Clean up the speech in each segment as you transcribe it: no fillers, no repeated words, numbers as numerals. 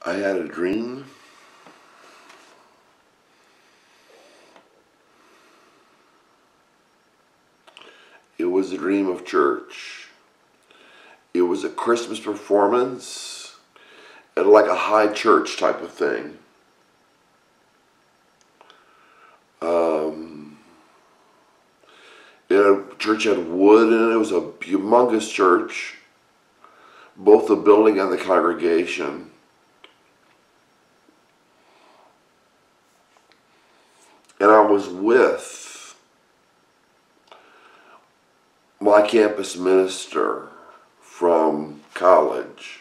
I had a dream. It was a dream of church. It was a Christmas performance at like a high church type of thing. The church had wood in it. It was a humongous church, both the building and the congregation. And I was with my campus minister from college.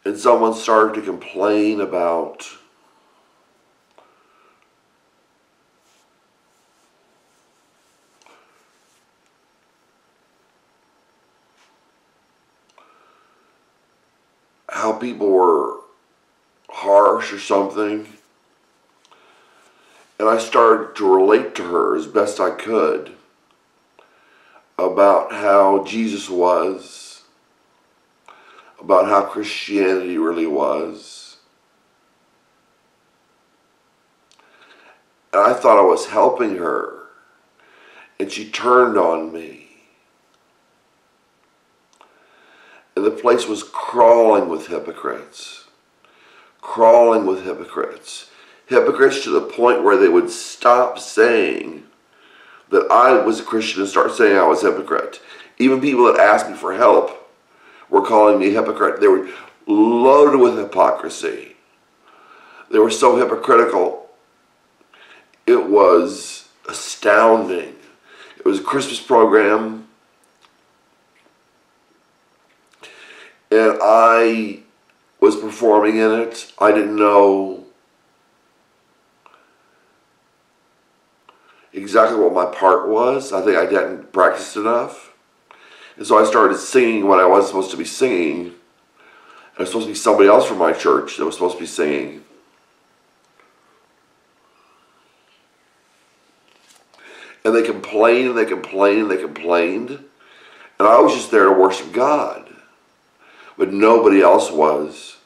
And someone started to complain about how people were harsh or something. And I started to relate to her as best I could about how Jesus was, about how Christianity really was. And I thought I was helping her, and she turned on me. And the place was crawling with hypocrites. Crawling with hypocrites. Hypocrites to the point where they would stop saying that I was a Christian and start saying I was a hypocrite. Even people that asked me for help were calling me a hypocrite. They were loaded with hypocrisy. They were so hypocritical. It was astounding. It was a Christmas program, and I was performing in it. I didn't know exactly what my part was. I think I hadn't practiced enough. And so I started singing when I wasn't supposed to be singing. It was supposed to be somebody else from my church that was supposed to be singing. And they complained, and they complained, and they complained. And I was just there to worship God. But nobody else was.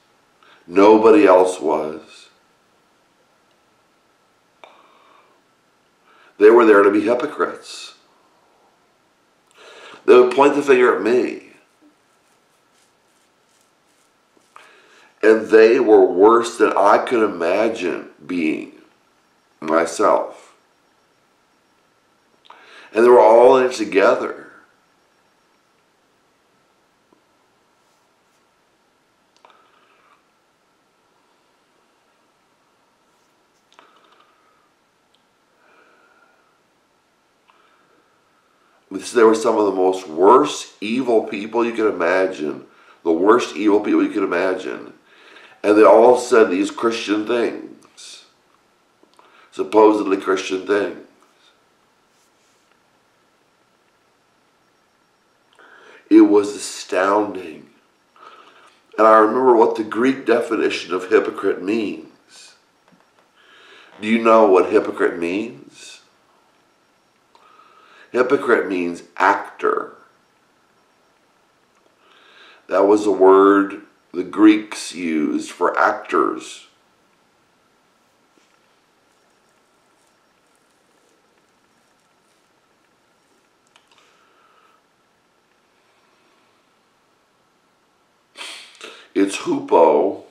Nobody else was. They were there to be hypocrites. They would point the finger at me. And they were worse than I could imagine being myself. And they were all in it together. They were some of the most worst evil people you could imagine. The worst evil people you could imagine. And they all said these Christian things. Supposedly Christian things. It was astounding. And I remember what the Greek definition of hypocrite means. Do you know what hypocrite means? Hypocrite means actor. That was a word the Greeks used for actors. It's hupo,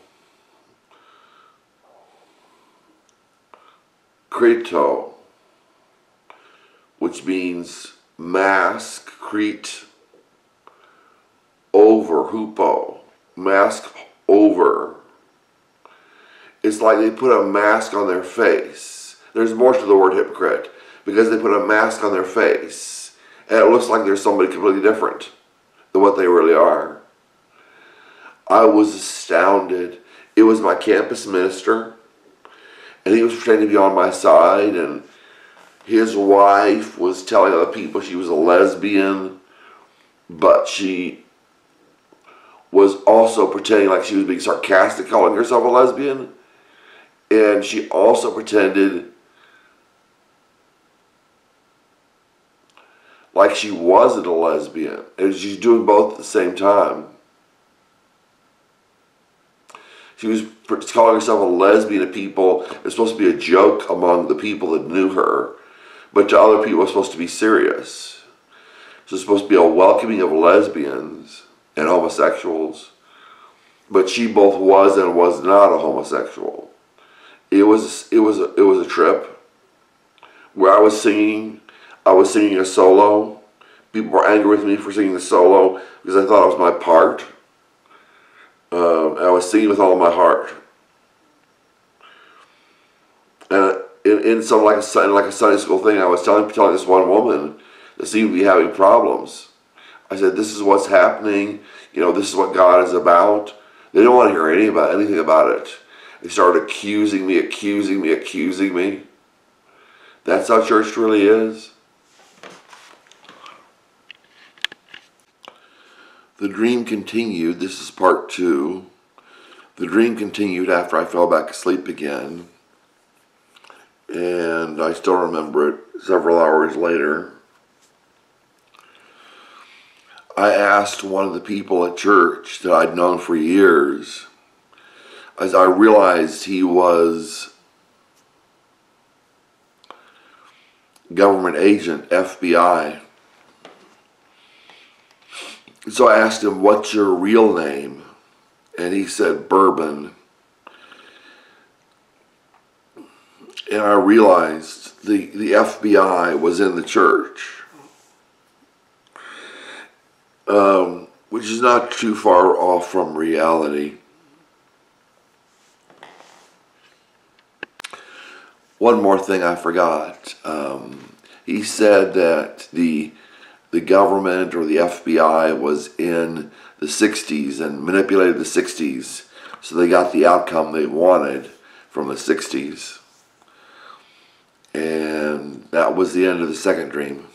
krito, which means mask, crete, over, hupo, mask over. It's like they put a mask on their face. There's more to the word hypocrite, because they put a mask on their face, and it looks like they're somebody completely different than what they really are. I was astounded. It was my campus minister, and he was pretending to be on my side, and his wife was telling other people she was a lesbian, but she was also pretending like she was being sarcastic, calling herself a lesbian. And she also pretended like she wasn't a lesbian, and she's doing both at the same time. She was calling herself a lesbian to people. It was supposed to be a joke among the people that knew her, but to other people it was supposed to be serious. So it's supposed to be a welcoming of lesbians and homosexuals, but she both was and was not a homosexual. It was a trip where I was singing a solo. People were angry with me for singing the solo because I thought it was my part. And I was singing with all my heart. And in like a Sunday school thing, I was telling this one woman that seemed to be having problems. I said, "This is what's happening. You know, this is what God is about." They don't want to hear anything about it. They started accusing me. That's how church really is. The dream continued. This is part 2. The dream continued after I fell back asleep again. And I still remember it several hours later. I asked one of the people at church that I'd known for years, as I realized he was government agent, FBI. So I asked him, "What's your real name?" And he said, "Bourbon." And I realized the FBI was in the church, which is not too far off from reality. One more thing I forgot. He said that the government or the FBI was in the 60s and manipulated the 60s, so they got the outcome they wanted from the 60s. And that was the end of the second dream.